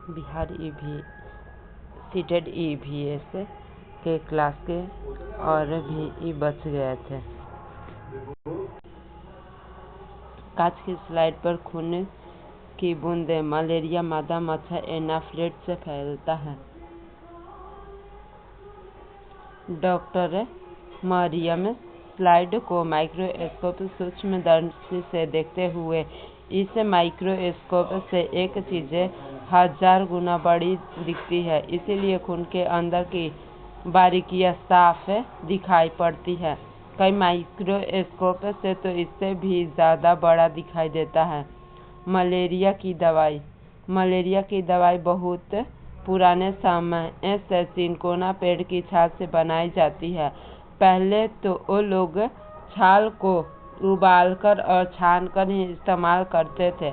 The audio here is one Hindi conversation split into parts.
बिहार सीटेड EVS के क्लास के और भी बच गए थे। कांच की स्लाइड पर खून की बूंदें मलेरिया मादा मच्छर एनाफ्लेट से फैलता है। डॉक्टर मरियम स्लाइड को माइक्रोस्कोप सूक्ष्मदर्शी से देखते हुए इस माइक्रोस्कोप से एक चीज 1000 गुना बड़ी दिखती है, इसीलिए खून के अंदर की बारीकियां साफ दिखाई पड़ती है। कई माइक्रोस्कोप से तो इससे भी ज्यादा बड़ा दिखाई देता है। मलेरिया की दवाई बहुत पुराने समय से चिनकोना पेड़ की छाल से बनाई जाती है। पहले तो वो लोग छाल को उबालकर और छानकर ही इस्तेमाल करते थे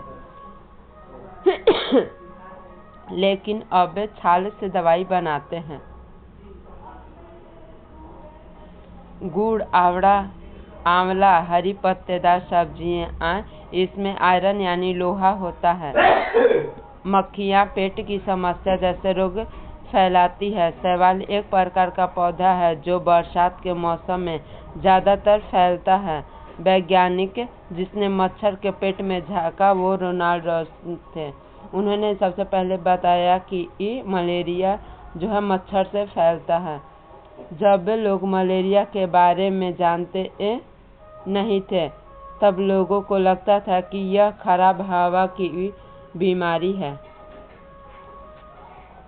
लेकिन अब छाल से दवाई बनाते हैं। गुड़, आंवला, हरी पत्तेदार सब्जियां, इसमें आयरन यानी लोहा होता है। मक्खियां पेट की समस्या जैसे रोग फैलाती है। शैवाल एक प्रकार का पौधा है जो बरसात के मौसम में ज्यादातर फैलता है। वैज्ञानिक जिसने मच्छर के पेट में झांका वो रोनाल्ड रॉस थे। उन्होंने सबसे पहले बताया कि मलेरिया जो है मच्छर से फैलता है। जब लोग मलेरिया के बारे में जानते नहीं थे तब लोगों को लगता था कि यह खराब हवा की बीमारी है।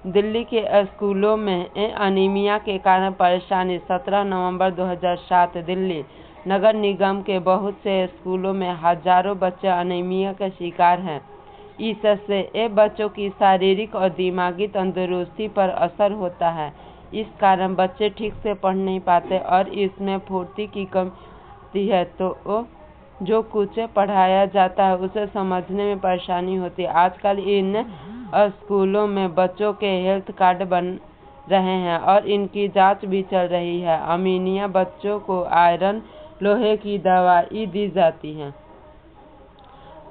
दिल्ली के स्कूलों में अनीमिया के कारण परेशानी। 17 नवंबर 2007 दिल्ली नगर निगम के बहुत से स्कूलों में हजारों बच्चे अनीमिया के शिकार हैं। इससे बच्चों की शारीरिक और दिमागी तंदुरुस्ती पर असर होता है। इस कारण बच्चे ठीक से पढ़ नहीं पाते और इसमें फुर्ती की कमी होती है, तो जो कुछ पढ़ाया जाता है उसे समझने में परेशानी होती है। आजकल इन स्कूलों में बच्चों के हेल्थ कार्ड बन रहे हैं और इनकी जांच भी चल रही है। अमीनिया बच्चों को आयरन लोहे की दवाई दी जाती है।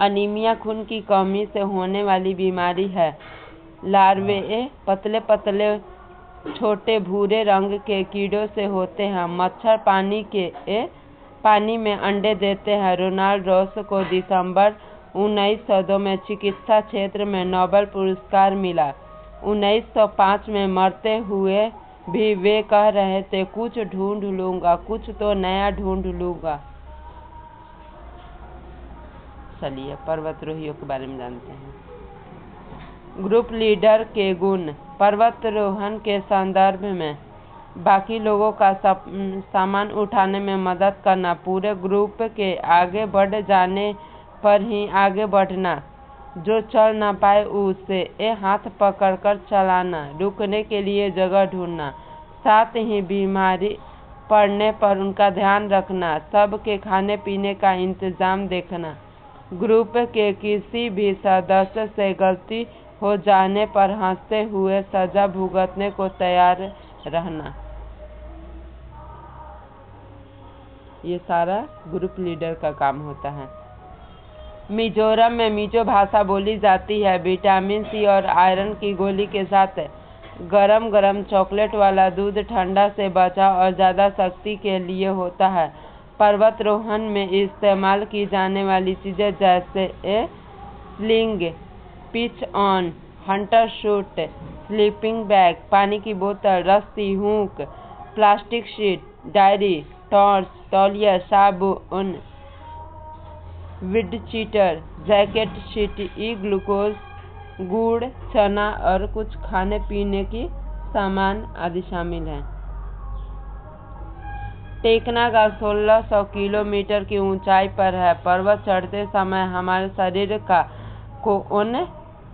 अनीमिया खून की कमी से होने वाली बीमारी है। लार्वे पतले पतले छोटे भूरे रंग के कीड़ों से होते हैं। मच्छर पानी में अंडे देते हैं। रोनाल्ड रॉस को दिसंबर 1902 में चिकित्सा क्षेत्र में नोबेल पुरस्कार मिला। 1905 में मरते हुए भी वे कह रहे थे, कुछ ढूंढ लूंगा, कुछ तो नया ढूंढ लूंगा। चलिए पर्वतारोहियों के बारे में जानते हैं। ग्रुप लीडर के गुण। पर्वतारोहण के संदर्भ में बाकी लोगों का सामान उठाने में मदद करना, पूरे ग्रुप के आगे बढ़ जाने पर ही आगे बढ़ना, जो चल ना पाए उसे हाथ पकड़कर चलाना, रुकने के लिए जगह ढूंढना, साथ ही बीमारी पड़ने पर उनका ध्यान रखना, सबके खाने पीने का इंतजाम देखना, ग्रुप के किसी भी सदस्य से गलती हो जाने पर हंसते हुए सजा भुगतने को तैयार रहना। ये सारा ग्रुप लीडर का काम होता है। मिजोरम में मिजो भाषा बोली जाती है। विटामिन सी और आयरन की गोली के साथ गरम गरम चॉकलेट वाला दूध ठंडा से बचाव और ज्यादा शक्ति के लिए होता है। पर्वतारोहण में इस्तेमाल की जाने वाली चीजें जैसे sling, pitch on, Hunter shoot, sleeping bag, पानी की बोतल, रस्सी, hook, plastic sheet, diary, torch, तौलिया, साबुन, विड चीटर, जैकेट, शीट, ग्लूकोज, गुड़, चना और कुछ खाने पीने की सामान आदि शामिल हैं। टेकनागा 1600 किलोमीटर की ऊंचाई पर है। पर्वत चढ़ते समय हमारे शरीर का कोण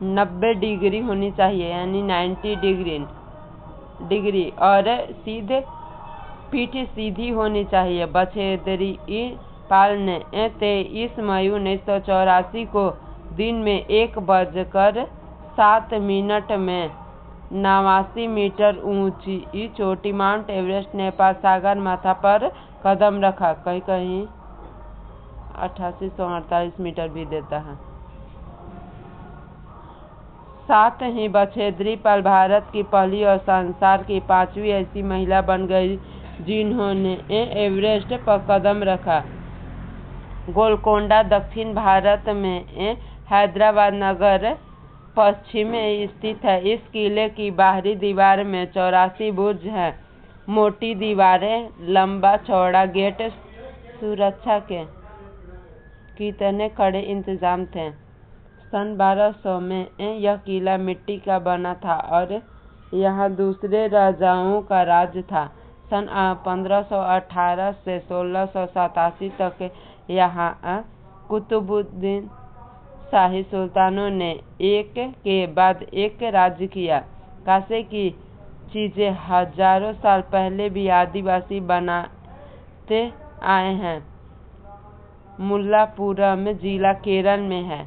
90 डिग्री होनी चाहिए, यानी 90 डिग्री और पीठ सीधी होनी चाहिए। बछेद्री पाल ने 23 मई 1984 को दिन में 1:07 में 89 मीटर ऊंची चोटी माउंट एवरेस्ट नेपाल सागर माथा पर कदम रखा। कहीं कहीं 8848 मीटर भी देता है। साथ ही बछेंद्री पाल भारत की पहली और संसार की 5वीं ऐसी महिला बन गई जिन्होंने एवरेस्ट पर कदम रखा। गोलकोंडा दक्षिण भारत में हैदराबाद नगर पश्चिम में स्थित है। इस किले की बाहरी दीवार में 84 बुर्ज हैं, मोटी दीवारें, लंबा चौड़ा गेट, सुरक्षा के कितने कड़े इंतजाम थे। सन 1200 में यह किला मिट्टी का बना था और यहाँ दूसरे राजाओं का राज था। सन 1518 से 1687 तक यहाँ कुतुबुद्दीन शाही सुल्तानों ने एक के बाद एक राज्य किया। कासे की चीजें हजारों साल पहले भी आदिवासी बनाते आए हैं। मुल्लापुरम जिला केरल में है।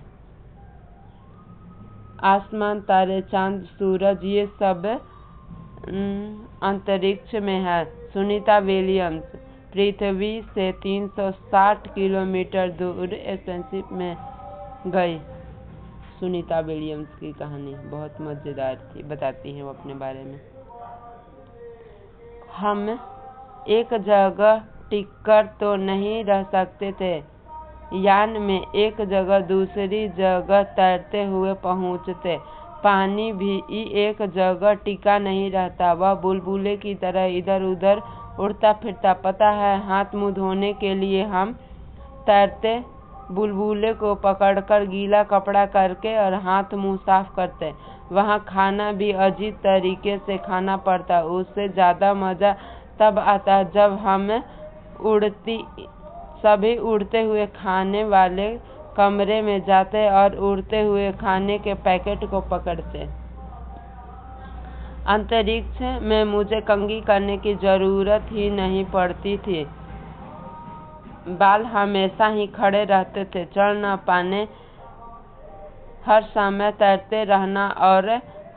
आसमान, तारे, चांद, सूरज ये सब अंतरिक्ष में है। सुनीता विलियम्स पृथ्वी से 360 किलोमीटर दूर स्पेसशिप में गई। सुनीता विलियम्स की कहानी बहुत मजेदार थी, बताती है वो अपने बारे में। हम एक जगह टिककर तो नहीं रह सकते थे। यान में एक जगह दूसरी जगह तैरते हुए पहुंचते। पानी भी एक जगह टिका नहीं रहता, वह बुलबुले की तरह इधर उधर उड़ता फिरता। पता है, हाथ मुंह धोने के लिए हम तैरते बुलबुले को पकड़कर गीला कपड़ा करके और हाथ मुंह साफ करते। वहाँ खाना भी अजीब तरीके से खाना पड़ता। उससे ज्यादा मजा तब आता जब हम सभी उड़ते हुए खाने वाले कमरे में जाते और उड़ते हुए खाने के पैकेट को पकड़ते। अंतरिक्ष में मुझे कंघी करने की जरूरत ही नहीं पड़ती थी। बाल हमेशा ही खड़े रहते थे। चढ़ न पाने, हर समय तैरते रहना और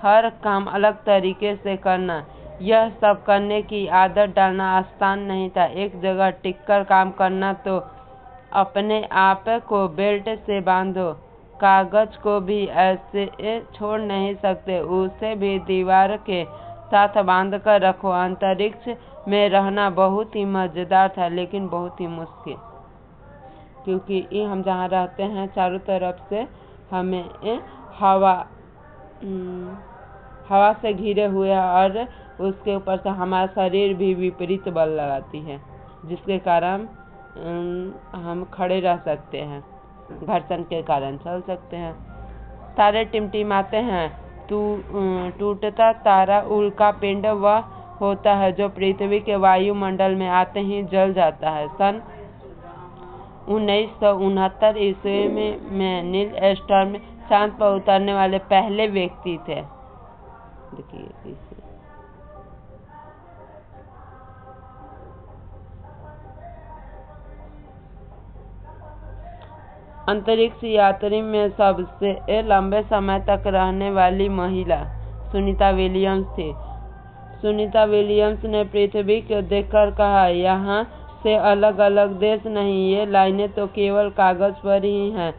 हर काम अलग तरीके से करना, यह सब करने की आदत डालना आसान नहीं था। एक जगह टिककर काम करना तो अपने आप को बेल्ट से बांधो। कागज को भी ऐसे छोड़ नहीं सकते, उसे भी दीवार के साथ बांध कर रखो। अंतरिक्ष में रहना बहुत ही मजेदार था, लेकिन बहुत ही मुश्किल, क्योंकि हम जहाँ रहते हैं चारों तरफ से हमें हवा से घिरे हुए हैं और उसके ऊपर से हमारा शरीर भी विपरीत बल लगाती है, जिसके कारण हम खड़े रह सकते हैं, घर्षण के कारण चल सकते हैं। तारे टिमटिमाते हैं। टूटता तारा उल्का पिंड वह होता है जो पृथ्वी के वायुमंडल में आते ही जल जाता है। सन 1969 ईस्वी में नील आर्मस्ट्रांग चांद पर उतरने वाले पहले व्यक्ति थे। देखिए अंतरिक्ष यात्री में सबसे लंबे समय तक रहने वाली महिला सुनीता विलियम्स थी। सुनीता विलियम्स ने पृथ्वी को देखकर कहा, यहाँ से अलग अलग देश नहीं, ये लाइनें तो केवल कागज पर ही हैं।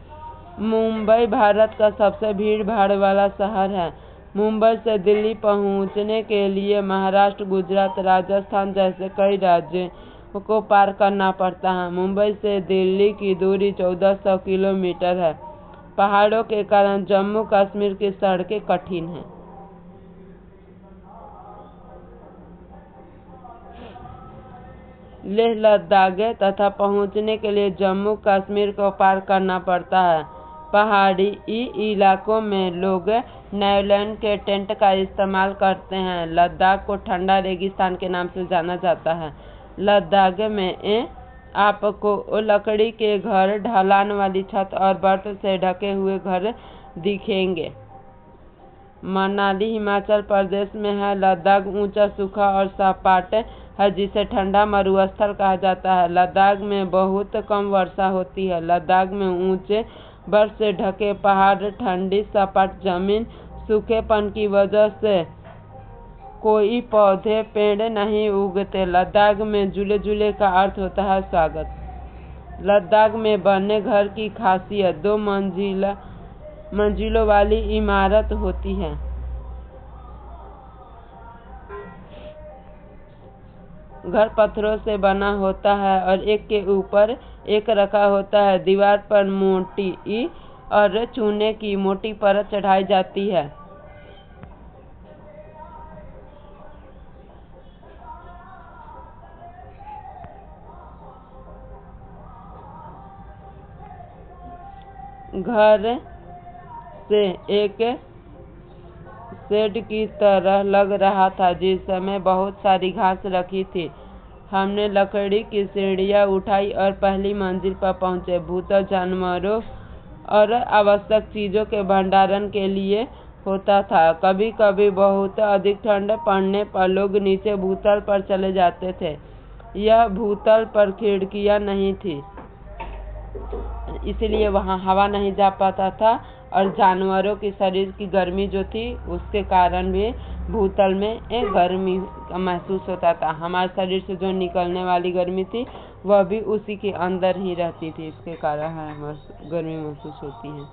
मुंबई भारत का सबसे भीड़ भाड़ वाला शहर है। मुंबई से दिल्ली पहुंचने के लिए महाराष्ट्र, गुजरात, राजस्थान जैसे कई राज्यों को पार करना पड़ता है। मुंबई से दिल्ली की दूरी 1400 किलोमीटर है। पहाड़ों के कारण जम्मू कश्मीर की सड़कें कठिन हैं। लेह लद्दाख तथा पहुंचने के लिए जम्मू कश्मीर को पार करना पड़ता है। पहाड़ी इलाकों में लोग नायलॉन के टेंट का इस्तेमाल करते हैं। लद्दाख को ठंडा रेगिस्तान के नाम से जाना जाता है। लद्दाख में आपको लकड़ी के घर, ढलान वाली छत और बर्फ से ढके हुए घर दिखेंगे। मनाली हिमाचल प्रदेश में है। लद्दाख ऊंचा, सूखा और सपाट है, जिसे ठंडा मरुस्थल कहा जाता है। लद्दाख में बहुत कम वर्षा होती है। लद्दाख में ऊंचे बर्फ से ढके पहाड़, ठंडी सपाट जमीन, सूखेपन की वजह से कोई पौधे पेड़ नहीं उगते। लद्दाख में झूले झूले का अर्थ होता है स्वागत। लद्दाख में बने घर की खासियत 2 मंजिला मंजिलों वाली इमारत होती है। घर पत्थरों से बना होता है और एक के ऊपर एक रखा होता है। दीवार पर मोटी और चूने की मोटी परत चढ़ाई जाती है। घर से एक शेड की तरह लग रहा था जिसमें बहुत सारी घास रखी थी। हमने लकड़ी की सीढ़ियाँ उठाई और पहली मंजिल पर पहुँचे। भूतल जानवरों और आवश्यक चीज़ों के भंडारण के लिए होता था। कभी कभी बहुत अधिक ठंड पड़ने पर लोग नीचे भूतल पर चले जाते थे। यह भूतल पर खिड़कियाँ नहीं थी, इसलिए वहाँ हवा नहीं जा पाता था और जानवरों की शरीर की गर्मी जो थी उसके कारण भी भूतल में एक गर्मी महसूस होता था। हमारे शरीर से जो निकलने वाली गर्मी थी वह भी उसी के अंदर ही रहती थी, इसके कारण हमें गर्मी महसूस होती है।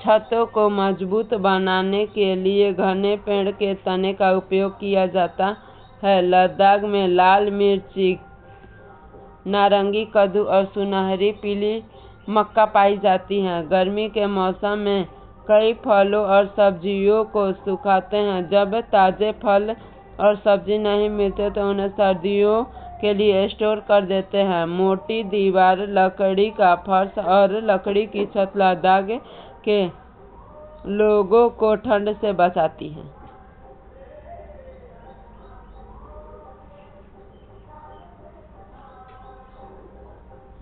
छतों को मजबूत बनाने के लिए घने पेड़ के तने का उपयोग किया जाता है। लद्दाख में लाल मिर्ची, नारंगी कद्दू और सुनहरी पीली मक्का पाई जाती हैं। गर्मी के मौसम में कई फलों और सब्जियों को सुखाते हैं। जब ताज़े फल और सब्जी नहीं मिलते तो उन्हें सर्दियों के लिए स्टोर कर देते हैं। मोटी दीवार, लकड़ी का फर्श और लकड़ी की छत लद्दाख के लोगों को ठंड से बचाती है।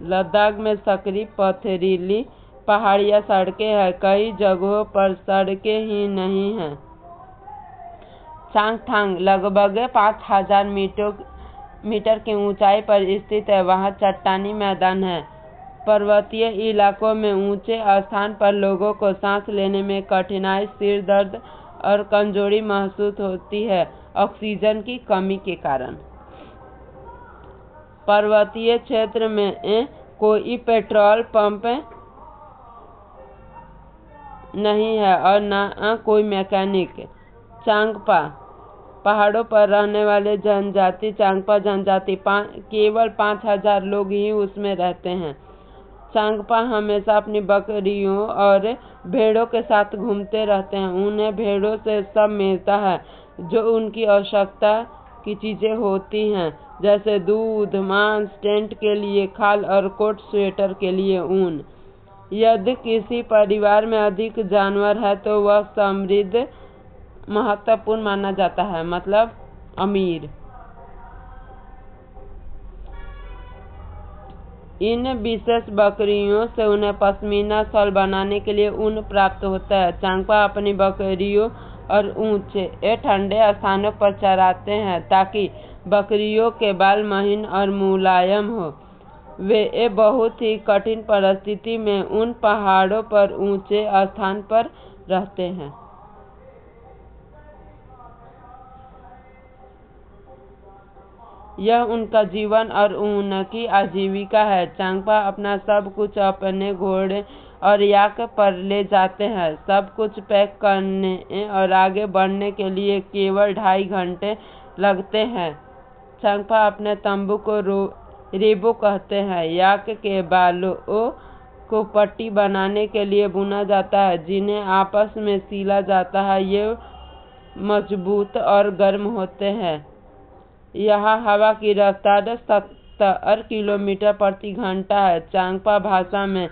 लद्दाख में संकरी पथरीली पहाड़ियाँ सड़कें हैं। कई जगहों पर सड़कें ही नहीं हैं। चांगथांग लगभग 5000 मीटर की ऊंचाई पर स्थित है। वहाँ चट्टानी मैदान है। पर्वतीय इलाकों में ऊंचे स्थान पर लोगों को सांस लेने में कठिनाई, सिर दर्द और कमजोरी महसूस होती है ऑक्सीजन की कमी के कारण। पर्वतीय क्षेत्र में कोई पेट्रोल पंप नहीं है और न कोई मैकेनिक। चांगपा पहाड़ों पर रहने वाले जनजाति चांगपा जनजाति केवल 5000 लोग ही उसमें रहते हैं। चांगपा हमेशा अपनी बकरियों और भेड़ों के साथ घूमते रहते हैं। उन्हें भेड़ों से सब मिलता है जो उनकी आवश्यकता की चीजें होती हैं, जैसे दूध, मांस, टेंट के लिए खाल और कोट, स्वेटर के लिए ऊन। यदि किसी परिवार में अधिक जानवर है तो वह समृद्ध महत्वपूर्ण माना जाता है, मतलब अमीर। इन विशेष बकरियों से उन्हें पश्मीना शॉल बनाने के लिए ऊन प्राप्त होता है। चांगपा अपनी बकरियों और ऊंचे ठंडे स्थानों पर चराते हैं ताकि बकरियों के बाल महीन और मुलायम हो। वे बहुत ही कठिन परिस्थिति में उन पहाड़ों पर ऊंचे स्थान पर रहते हैं। यह उनका जीवन और उनकी आजीविका है। चांगपा अपना सब कुछ अपने घोड़े और याक पर ले जाते हैं। सब कुछ पैक करने और आगे बढ़ने के लिए केवल 2.5 घंटे लगते हैं। चांगपा अपने तंबू को रेबो कहते हैं। याक के बालों को पट्टी बनाने के लिए बुना जाता है, जिन्हें आपस में सिला जाता है। ये मजबूत और गर्म होते हैं। यहाँ हवा की रफ्तार 70 किलोमीटर प्रति घंटा है। चांगपा भाषा में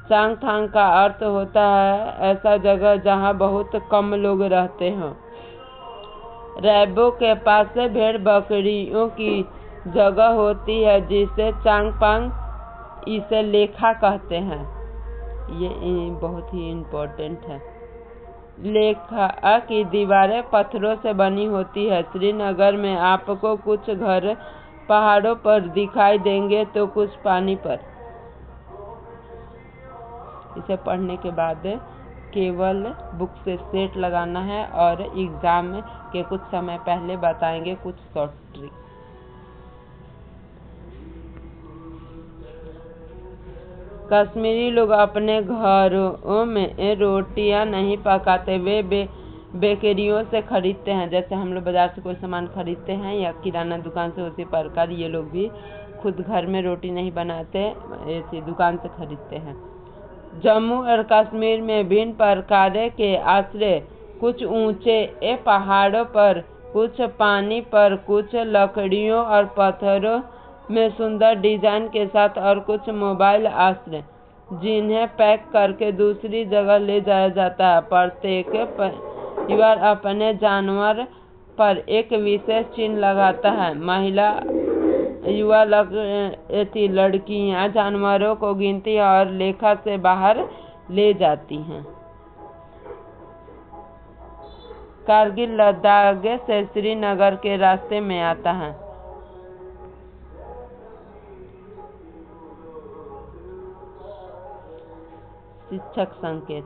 चांगथांग का अर्थ होता है ऐसा जगह जहाँ बहुत कम लोग रहते हों। रैबो के पास भेड़ बकरियों की जगह होती है जिसे चांगपांग इसे लेखा कहते हैं। ये बहुत ही इम्पोर्टेंट है। लेखा की दीवारें पत्थरों से बनी होती है। श्रीनगर में आपको कुछ घर पहाड़ों पर दिखाई देंगे तो कुछ पानी पर। इसे पढ़ने के बाद केवल बुक से सेट लगाना है और एग्जाम के कुछ समय पहले बताएंगे कुछ शॉर्ट ट्रिक। कश्मीरी लोग अपने घरों में रोटियां नहीं पकाते, वे बेकरियों से खरीदते हैं। जैसे हम लोग बाजार से कोई सामान खरीदते हैं या किराना दुकान से, उसी प्रकार ये लोग भी खुद घर में रोटी नहीं बनाते, ऐसी दुकान से खरीदते हैं। जम्मू और कश्मीर में भिन्न प्रकार के आश्रय, कुछ ऊंचे पहाड़ों पर, कुछ पानी पर, कुछ लकड़ियों और पत्थरों में सुंदर डिजाइन के साथ, और कुछ मोबाइल आश्रय जिन्हें पैक करके दूसरी जगह ले जाया जाता है। प्रत्येक परिवार अपने जानवर पर एक विशेष चिन्ह लगाता है। महिला युवा लड़कियां जानवरों को गिनती और लेखा से बाहर ले जाती हैं। कारगिल लद्दाख से श्रीनगर के रास्ते में आता है। शिक्षक संकेत।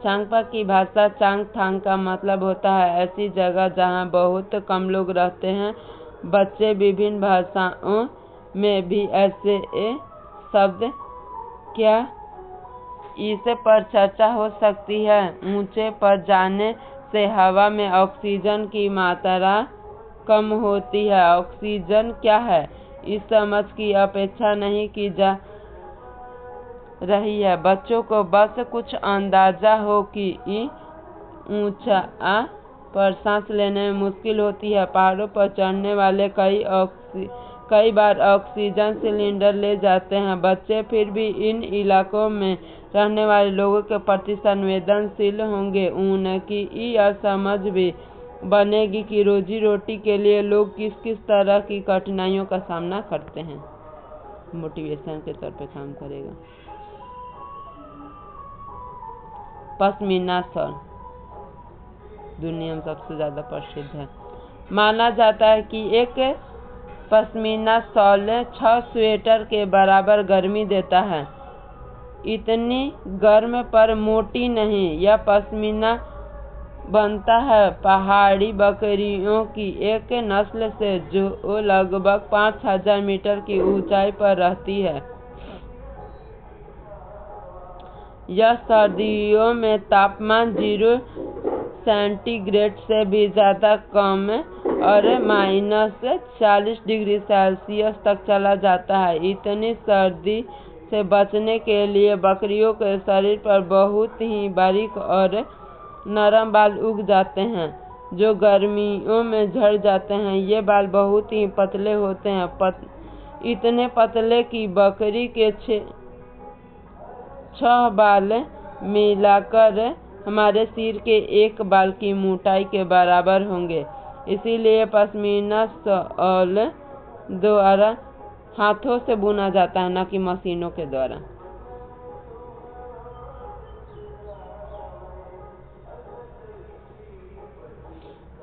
चांगपा की भाषा चांगथांग का मतलब होता है ऐसी जगह जहां बहुत कम लोग रहते हैं। बच्चे विभिन्न भाषाओं में भी ऐसे शब्द क्या इस पर चर्चा हो सकती है। ऊंचे पर जाने से हवा में ऑक्सीजन की मात्रा कम होती है। ऑक्सीजन क्या है इस समझ की अपेक्षा नहीं की जा रही है। बच्चों को बस कुछ अंदाजा हो कि ऊंचा पर सांस लेने में मुश्किल होती है। पहाड़ों पर चढ़ने वाले कई बार ऑक्सीजन सिलेंडर ले जाते हैं। बच्चे फिर भी इन इलाकों में रहने वाले लोगों के प्रति संवेदनशील होंगे। उनकी यह समझ भी बनेगी कि रोजी रोटी के लिए लोग किस किस तरह की कठिनाइयों का सामना करते हैं। मोटिवेशन के तौर पे काम करेगा। पश्मीना शॉल दुनिया में सबसे ज्यादा प्रसिद्ध है। माना जाता है कि एक पश्मीना शॉल 6 स्वेटर के बराबर गर्मी देता है। इतनी गर्म पर मोटी नहीं। यह पश्मीना बनता है पहाड़ी बकरियों की एक नस्ल से जो लगभग 5000 मीटर की ऊंचाई पर रहती है। यह सर्दियों में तापमान 0 सेंटीग्रेड से भी ज्यादा कम और -40 डिग्री सेल्सियस तक चला जाता है। इतनी सर्दी से बचने के लिए बकरियों के शरीर पर बहुत ही बारीक और नरम बाल उग जाते हैं जो गर्मियों में झड़ जाते हैं। ये बाल बहुत ही पतले होते हैं, इतने पतले कि बकरी के 6 बाल मिलाकर हमारे सिर के एक बाल की मोटाई के बराबर होंगे। इसीलिए पश्मीना शॉल द्वारा हाथों से बुना जाता है, न कि मशीनों के द्वारा।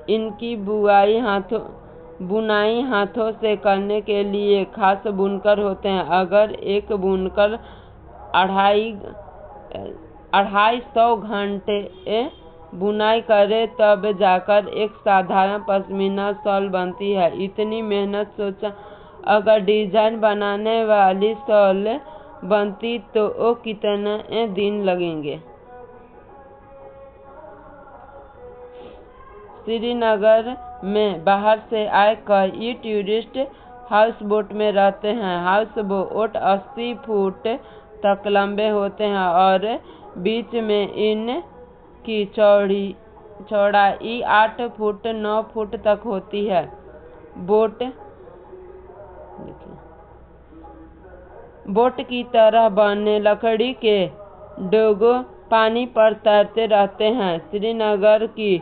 इनकी बुनाई हाथों से करने के लिए खास बुनकर होते हैं। अगर एक बुनकर 250 घंटे बुनाई करे तब जाकर एक साधारण पश्मीना शॉल बनती है। इतनी मेहनत सोचा अगर डिजाइन बनाने वाली शॉल बनती तो कितने दिन लगेंगे। श्रीनगर में बाहर से आए कई टूरिस्ट हाउस बोट में रहते हैं। हाउस बोट 80 फुट तक लंबे होते हैं और बीच में इनकी चौड़ाई 8 फुट 9 फुट तक होती है। बोट की तरह बने लकड़ी के डोगो पानी पर तैरते रहते हैं। श्रीनगर की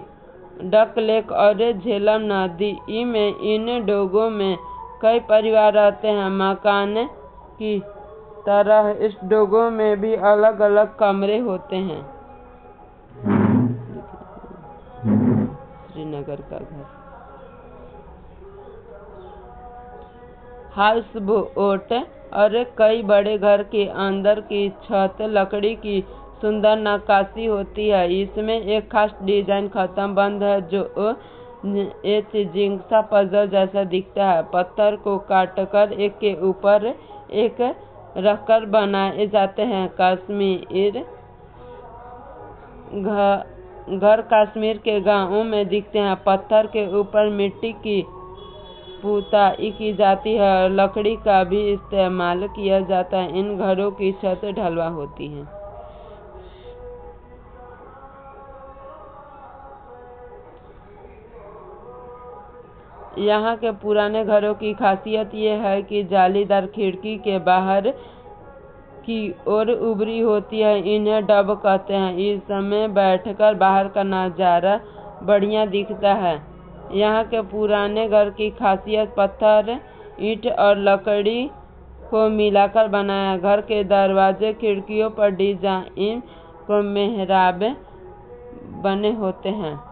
डक लेक और झेलम नदी में इन डोगों में कई परिवार रहते हैं। मकान की तरह इस डोगों में भी अलग अलग कमरे होते हैं। श्रीनगर का घर। हाउस बोट और कई बड़े घर के अंदर की छत लकड़ी की सुंदर नक्काशी होती है। इसमें एक खास डिजाइन खत्म बंद है जो एक जिग्सा पजल जैसा दिखता है। पत्थर को काटकर एक के ऊपर एक रखकर बनाए जाते हैं। घर कश्मीर के गांवों में दिखते हैं। पत्थर के ऊपर मिट्टी की पुताई की जाती है और लकड़ी का भी इस्तेमाल किया जाता है। इन घरों की छत ढलवा होती है। यहाँ के पुराने घरों की खासियत ये है कि जालीदार खिड़की के बाहर की ओर उभरी होती है। इन्हें डब कहते हैं। इसमें बैठकर बाहर का नजारा बढ़िया दिखता है। यहाँ के पुराने घर की खासियत पत्थर, ईंट और लकड़ी को मिलाकर बनाया। घर के दरवाजे खिड़कियों पर डिजाइन को मेहराब बने होते हैं।